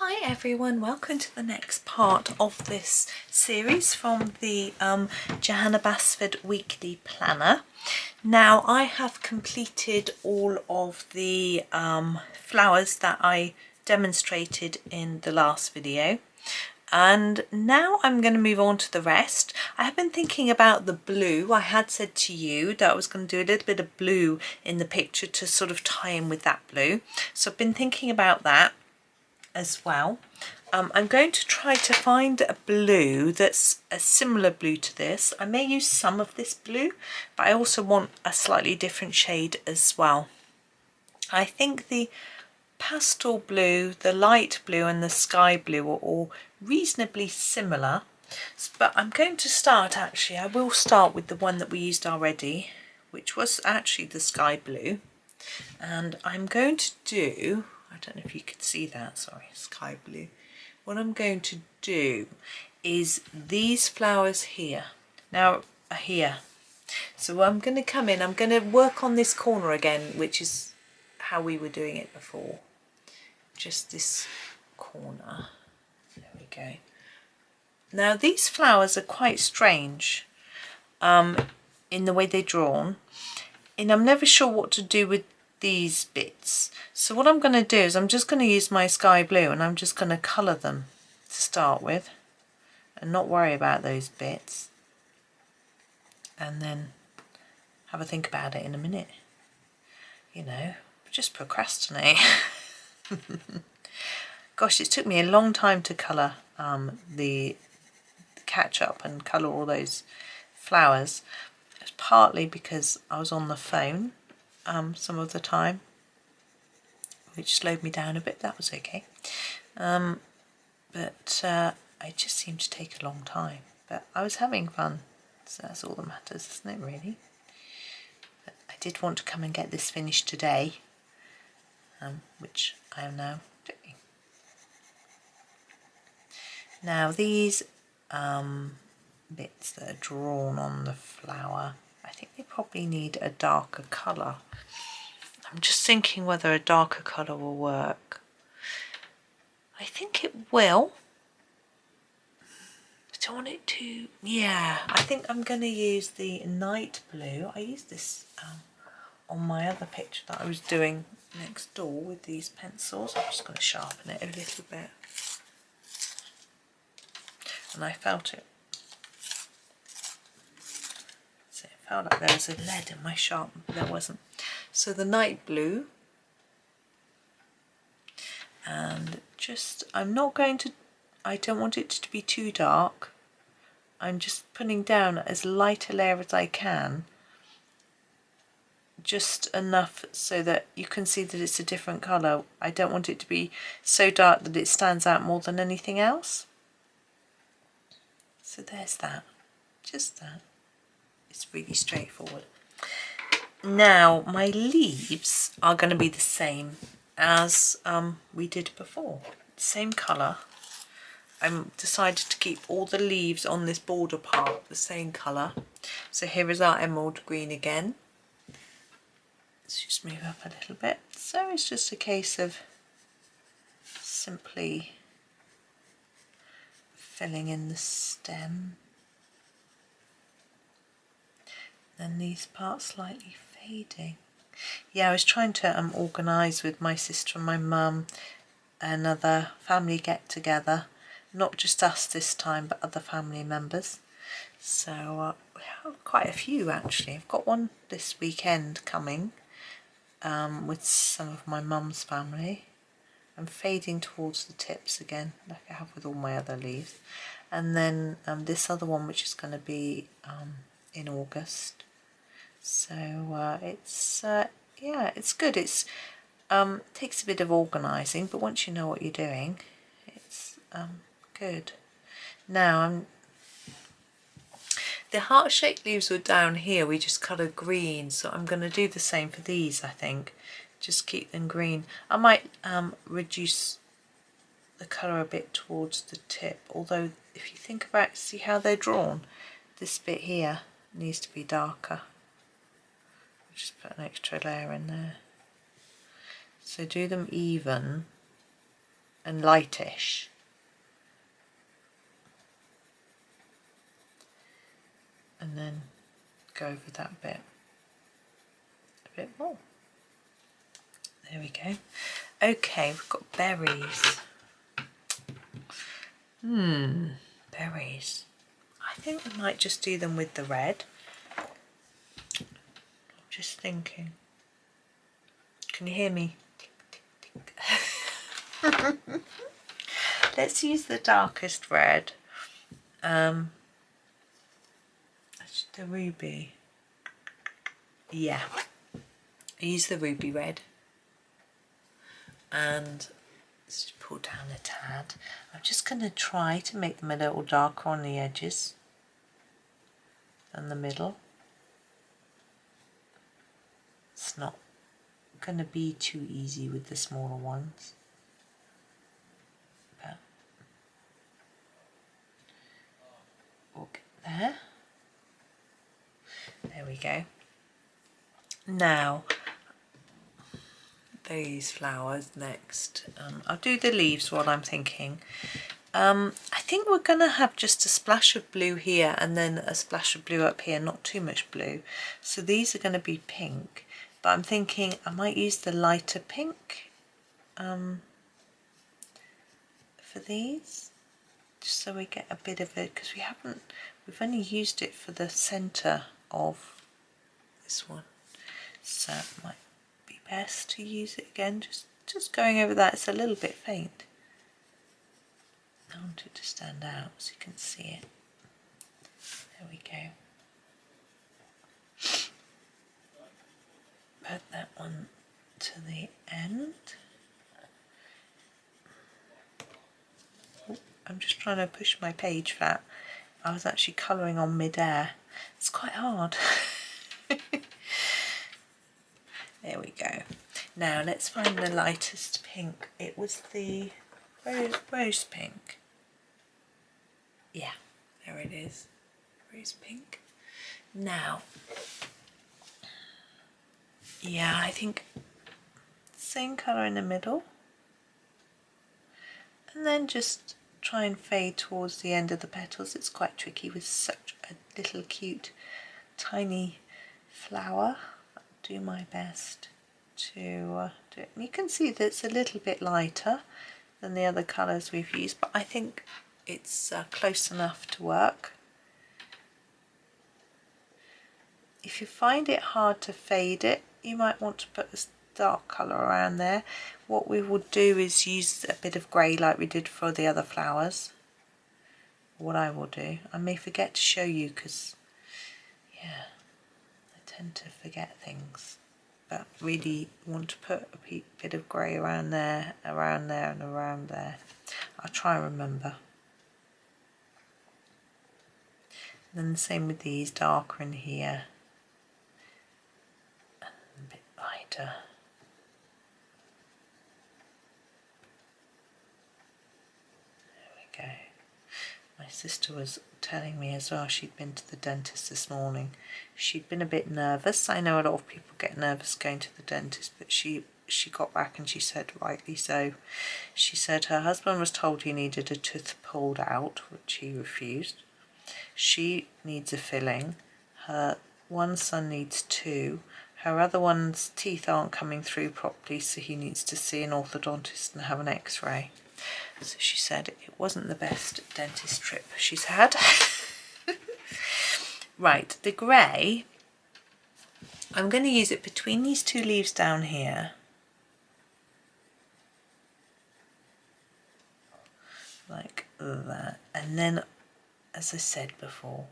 Hi everyone, welcome to the next part of this series from the Johanna Basford weekly planner. Now I have completed all of the flowers that I demonstrated in the last video, and now I'm going to move on to the rest. I have been thinking about the blue. I had said to you that I was going to do a little bit of blue in the picture to sort of tie in with that blue, so I've been thinking about that as well. I'm going to try to find a blue that's a similar blue to this. I may use some of this blue, but I also want a slightly different shade as well. I think the pastel blue, the light blue and the sky blue are all reasonably similar, but I'm going to start, actually I will start with the one that we used already, which was actually the sky blue, and I'm going to do, I don't know if you could see that, sorry, sky blue. What I'm going to do is these flowers here. Now, here. So I'm going to come in, I'm going to work on this corner again, which is how we were doing it before. Just this corner. There we go. Now, these flowers are quite strange in the way they're drawn. And I'm never sure what to do with these bits, so what I'm going to do is I'm just going to use my sky blue and I'm just going to colour them to start with and not worry about those bits, and then have a think about it in a minute, you know, just procrastinate. Gosh, it took me a long time to colour the catch up and colour all those flowers. It's partly because I was on the phone some of the time, which slowed me down a bit. That was okay, but it just seemed to take a long time, but I was having fun, so that's all that matters, isn't it, really? But I did want to come and get this finished today, which I am now doing. Now these bits that are drawn on the flower, I think they probably need a darker colour. I'm just thinking whether a darker colour will work. I think it will. I don't want it to, yeah, I think I'm going to use the night blue. I used this on my other picture that I was doing next door with these pencils. I'm just going to sharpen it a little bit. And I felt it. So it felt like there was a lead in my sharpener, but there wasn't. So the night blue, and just, I'm not going to, I don't want it to be too dark. I'm just putting down as light a layer as I can, just enough so that you can see that it's a different colour. I don't want it to be so dark that it stands out more than anything else. So there's that, just that. It's really straightforward. Now my leaves are going to be the same as we did before, same colour. I decided to keep all the leaves on this border part the same colour. So here is our emerald green again. Let's just move up a little bit. So it's just a case of simply filling in the stem. Then these parts slightly fading. Yeah, I was trying to organise with my sister and my mum another family get together, not just us this time but other family members. So we have quite a few actually. I've got one this weekend coming with some of my mum's family. I'm fading towards the tips again like I have with all my other leaves, and then this other one which is going to be in August. So it's yeah, it's good. It's takes a bit of organising, but once you know what you're doing, it's good. Now the heart-shaped leaves were down here. We just coloured green, so I'm going to do the same for these. I think just keep them green. I might reduce the colour a bit towards the tip. Although if you think about it, see how they're drawn. This bit here needs to be darker. Just put an extra layer in there. So do them even and lightish. And then go over that bit a bit more. There we go. Okay, we've got berries. Berries. I think we might just do them with the red. I'm just thinking. Can you hear me? Tick, tick, tick. Let's use the darkest red. The ruby. Yeah. I use the ruby red. And let's just pull down a tad. I'm just going to try to make them a little darker on the edges than the middle. It's not going to be too easy with the smaller ones. But we'll get there. There we go. Now, these flowers next. I'll do the leaves while I'm thinking. I think we're going to have just a splash of blue here and then a splash of blue up here, not too much blue. So these are going to be pink, but I'm thinking I might use the lighter pink for these, just so we get a bit of it, because we've only used it for the centre of this one, so it might be best to use it again, just going over that. It's a little bit faint. I want it to stand out so you can see it. There we go. Put that one to the end. Oh, I'm just trying to push my page flat. I was actually colouring on mid-air. It's quite hard. There we go. Now let's find the lightest pink. It was the rose pink. Yeah, there it is. Rose pink. Now, yeah, I think same colour in the middle. And then just try and fade towards the end of the petals. It's quite tricky with such a little cute tiny flower. I'll do my best to do it. You can see that it's a little bit lighter than the other colours we've used, but I think it's close enough to work. If you find it hard to fade it, you might want to put a dark colour around there. What we will do is use a bit of grey like we did for the other flowers. What I will do, I may forget to show you because, yeah, I tend to forget things. But really want to put a bit of grey around there, and around there. I'll try and remember. And then the same with these, darker in here. And a bit lighter. There we go. My sister was telling me as well, she'd been to the dentist this morning. She'd been a bit nervous. I know a lot of people get nervous going to the dentist, but she got back and she said, rightly so. She said her husband was told he needed a tooth pulled out, which he refused. She needs a filling. Her one son needs 2. Her other one's teeth aren't coming through properly, so he needs to see an orthodontist and have an x-ray. So she said it wasn't the best dentist trip she's had. Right, the grey, I'm going to use it between these 2 leaves down here. Like that. And then, as I said before,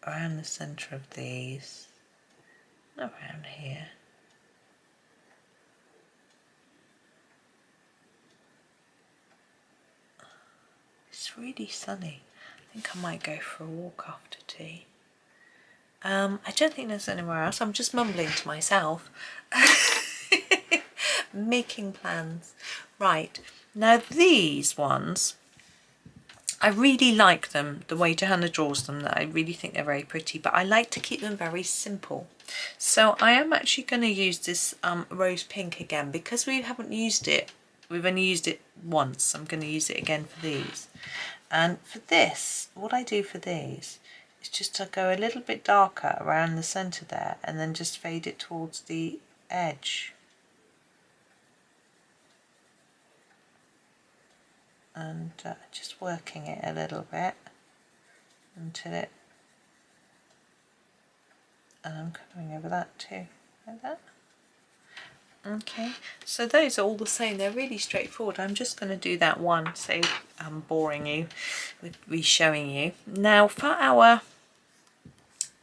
around the centre of these, around here. It's really sunny. I think I might go for a walk after tea. I don't think there's anywhere else. I'm just mumbling to myself. Making plans. Right, now these ones, I really like them, the way Johanna draws them. That I really think they're very pretty, but I like to keep them very simple. So I am actually going to use this rose pink again, because we haven't used it we've only used it once. I'm going to use it again for these. And for this, what I do for these is just to go a little bit darker around the centre there and then just fade it towards the edge. And just working it a little bit until it, and I'm covering over that too, like that. Okay, so those are all the same. They're really straightforward. I'm just going to do that one, so I'm boring you with re-showing you. Now for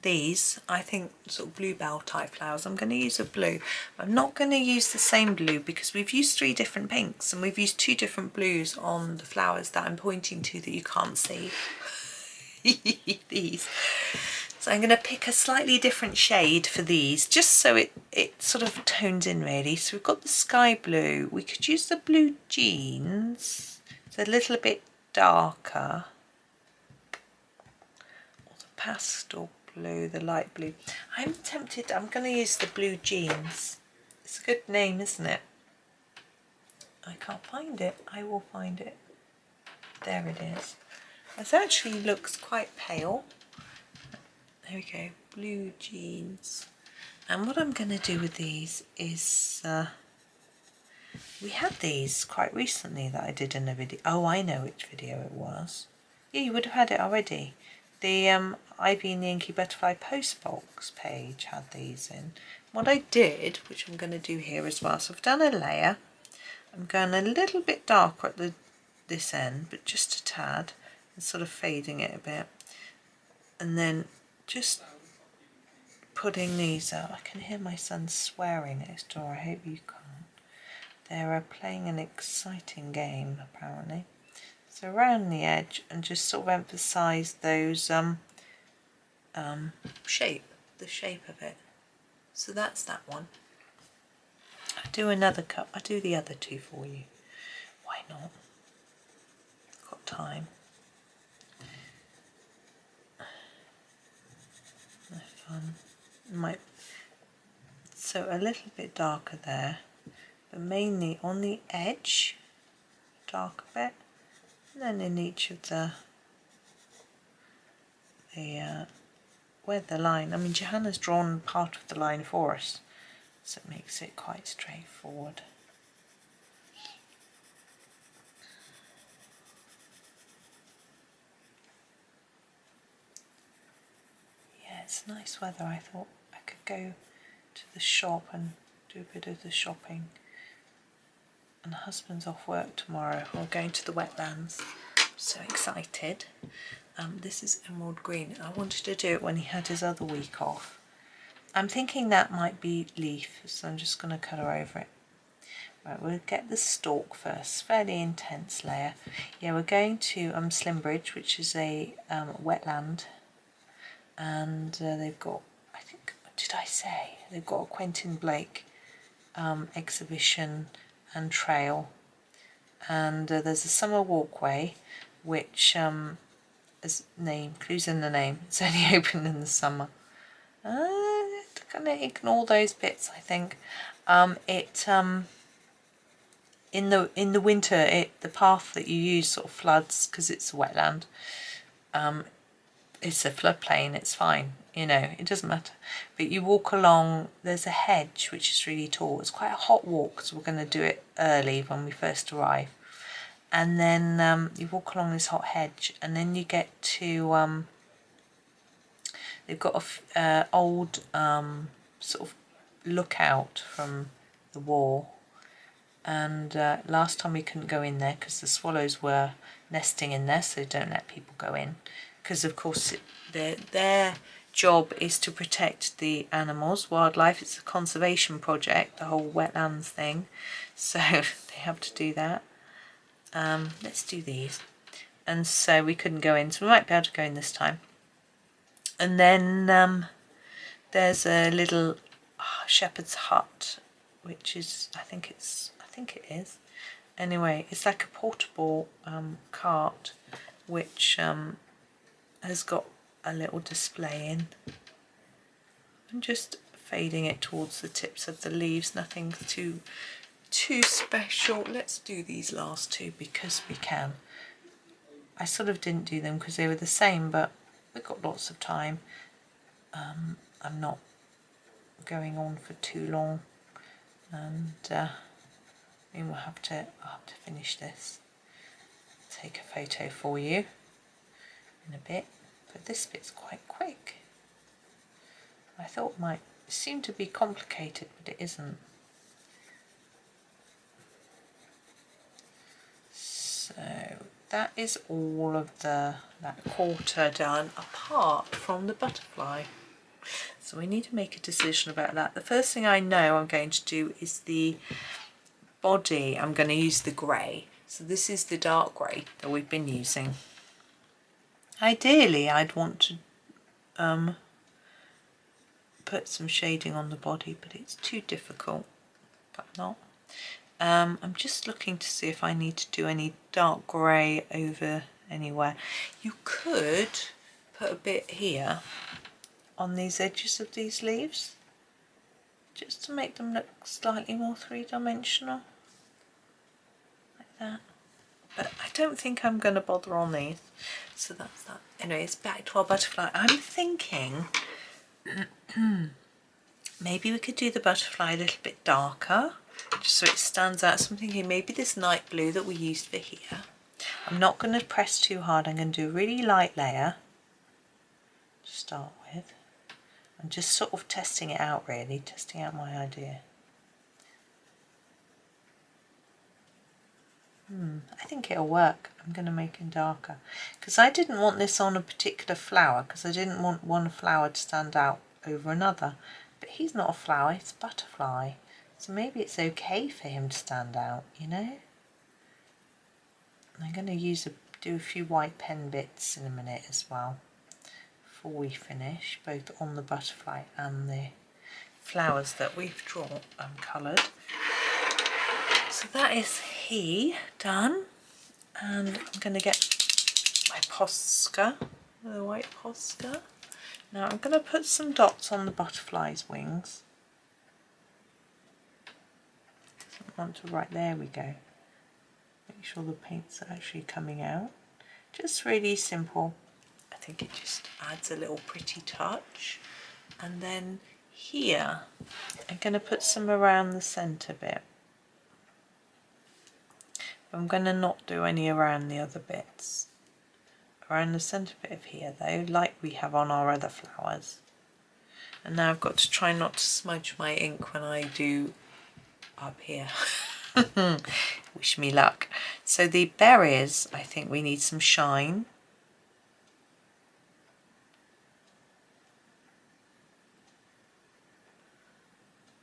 these, I think sort of bluebell type flowers, I'm going to use a blue. I'm not going to use the same blue because we've used 3 different pinks and we've used 2 different blues on the flowers that I'm pointing to that you can't see. These. So I'm going to pick a slightly different shade for these, just so it sort of tones in really. So we've got the sky blue. We could use the blue jeans. It's a little bit darker. Or the pastel blue, the light blue. I'm tempted, I'm going to use the blue jeans. It's a good name, isn't it? I can't find it. I will find it. There it is. It actually looks quite pale. There we go, blue jeans. And what I'm going to do with these is, we had these quite recently that I did in a video. Oh, I know which video it was. Yeah, you would have had it already. The Ivy and the Inky Butterfly Postbox page had these in. What I did, which I'm going to do here as well, so I've done a layer. I'm going a little bit darker at this end, but just a tad, and sort of fading it a bit. And then just putting these out. I can hear my son swearing next door. I hope you can't. They're playing an exciting game apparently. So around the edge, and just sort of emphasise those the shape of it. So that's that one. I'll do another cup. I'll do the other 2 for you. Why not? Got time. So a little bit darker there, but mainly on the edge, dark a bit, and then in each of the where the line. I mean, Johanna's drawn part of the line for us, so it makes it quite straightforward. Yeah, it's nice weather. I thought I could go to the shop and do a bit of the shopping. And husband's off work tomorrow. We're going to the wetlands. I'm so excited. This is emerald green. I wanted to do it when he had his other week off. I'm thinking that might be leaf, so I'm just going to colour over it. Right, we'll get the stalk first. Fairly intense layer. Yeah, we're going to Slimbridge, which is a wetland. And they've got, I think, what did I say? They've got a Quentin Blake exhibition and trail. And there's a summer walkway, which, as name, clues in the name, it's only open in the summer. I'm going to ignore those bits, I think. In the winter, the path that you use sort of floods because it's a wetland. It's a floodplain, it's fine, you know, it doesn't matter. But you walk along, there's a hedge which is really tall. It's quite a hot walk, so we're going to do it early when we first arrive. And then you walk along this hot hedge, and then you get to, they've got a old sort of lookout from the war. And last time we couldn't go in there because the swallows were nesting in there, so don't let people go in. Because of course their job is to protect the animals, wildlife. It's a conservation project, the whole wetlands thing, so they have to do that. Let's do these. And so we couldn't go in, so we might be able to go in this time. And then there's a little shepherd's hut, which is, I think it is. Anyway, it's like a portable cart, which has got a little display in. I'm just fading it towards the tips of the leaves, nothing too too special. Let's do these last two because we can. I sort of didn't do them because they were the same, but we've got lots of time. I'm not going on for too long, and I mean I'll have to finish this, take a photo for you in a bit, but this bit's quite quick. I thought it might seem to be complicated, but it isn't. So that is all of that quarter done, apart from the butterfly. So we need to make a decision about that. The first thing I know I'm going to do is the body. I'm going to use the grey. So this is the dark grey that we've been using. Ideally I'd want to put some shading on the body, but it's too difficult. But not. I'm just looking to see if I need to do any dark grey over anywhere. You could put a bit here on these edges of these leaves, just to make them look slightly more three-dimensional, like that. But I don't think I'm going to bother on these, so that's that. Anyway, it's back to our butterfly. I'm thinking maybe we could do the butterfly a little bit darker, just so it stands out. So I'm thinking maybe this night blue that we used for here. I'm not going to press too hard. I'm going to do a really light layer to start with. I'm just sort of testing it out, really, testing out my idea. I think it'll work. I'm going to make it darker because I didn't want this on a particular flower, because I didn't want one flower to stand out over another. But he's not a flower, he's a butterfly, so maybe it's okay for him to stand out, you know. I'm going to do a few white pen bits in a minute as well, before we finish, both on the butterfly and the flowers that we've drawn and coloured. So that is he done, and I'm going to get my Posca, the white Posca. Now I'm going to put some dots on the butterfly's wings. There we go. Make sure the paint's actually coming out. Just really simple. I think it just adds a little pretty touch. And then here I'm going to put some around the centre bit. I'm going to not do any around the other bits. Around the centre bit of here though, like we have on our other flowers. And now I've got to try not to smudge my ink when I do up here. Wish me luck. So the berries, I think we need some shine.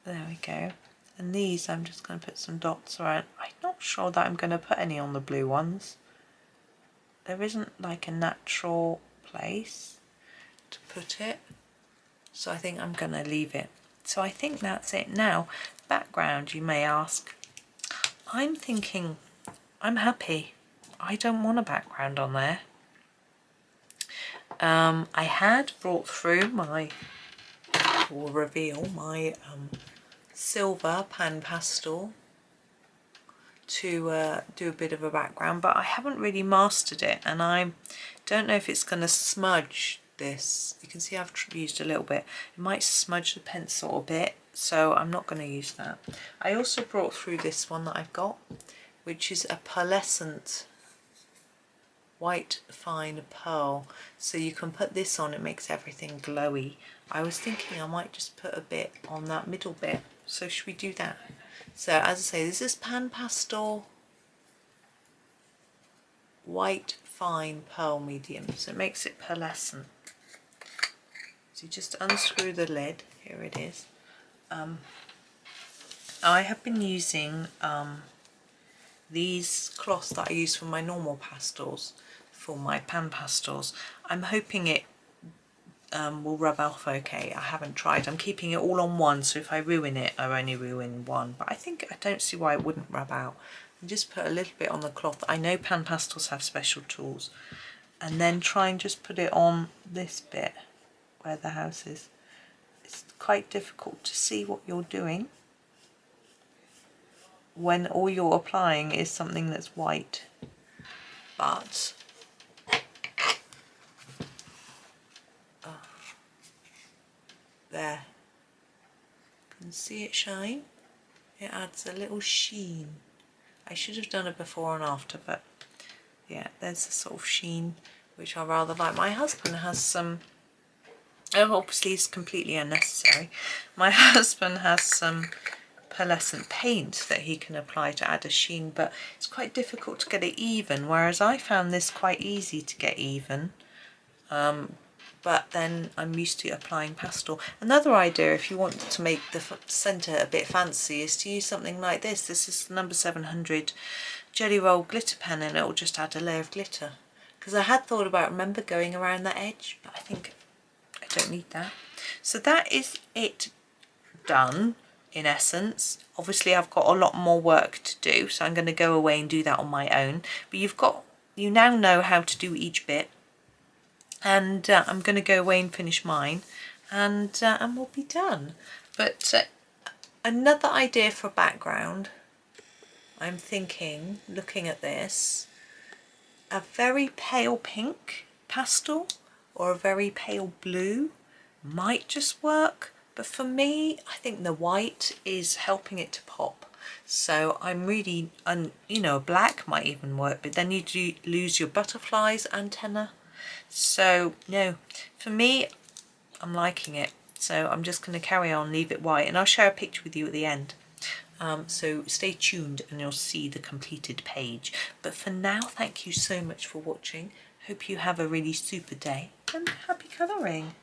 There we go. And these I'm just going to put some dots around. I'm not sure that I'm going to put any on the blue ones. There isn't like a natural place to put it, so I think I'm going to leave it. So I think that's it. Now, background, you may ask. I'm thinking, I'm happy. I don't want a background on there. I had brought through my, or reveal my silver pan pastel to do a bit of a background, but I haven't really mastered it, and I don't know if it's going to smudge this. You can see I've used a little bit. It might smudge the pencil a bit, so I'm not going to use that. I also brought through this one that I've got, which is a pearlescent white fine pearl, so you can put this on, it makes everything glowy. I was thinking I might just put a bit on that middle bit, so should we do that? So as I say, this is pan pastel white fine pearl medium, so it makes it pearlescent. So you just unscrew the lid, here it is. I have been using these cloths that I use for my normal pastels, for my pan pastels. I'm hoping it will rub off okay. I haven't tried. I'm keeping it all on one, so if I ruin it, I only ruin one. But I don't see why it wouldn't rub out. And just put a little bit on the cloth. I know pan pastels have special tools. And then try and just put it on this bit where the house is. It's quite difficult to see what you're doing when all you're applying is something that's white. But there, you can see it shine. It adds a little sheen. I should have done it before and after, but yeah, there's a sort of sheen which I rather like. My husband has some, obviously it's completely unnecessary, my husband has some pearlescent paint that he can apply to add a sheen, but it's quite difficult to get it even, whereas I found this quite easy to get even. But then I'm used to applying pastel. Another idea, if you want to make the centre a bit fancy, is to use something like this. This is the number 700 Jelly Roll glitter pen, and it will just add a layer of glitter. Because I had thought about, remember, going around that edge, but I think I don't need that. So that is it done, in essence. Obviously I've got a lot more work to do, so I'm going to go away and do that on my own. But you now know how to do each bit. And I'm going to go away and finish mine, and we'll be done. But another idea for background, I'm thinking, looking at this, a very pale pink pastel or a very pale blue might just work. But for me, I think the white is helping it to pop. So I'm really, you know, black might even work, but then you do lose your butterflies antenna. So no, for me, I'm liking it. So I'm just going to carry on, leave it white, and I'll share a picture with you at the end. So stay tuned and you'll see the completed page. But for now, thank you so much for watching. Hope you have a really super day and happy colouring.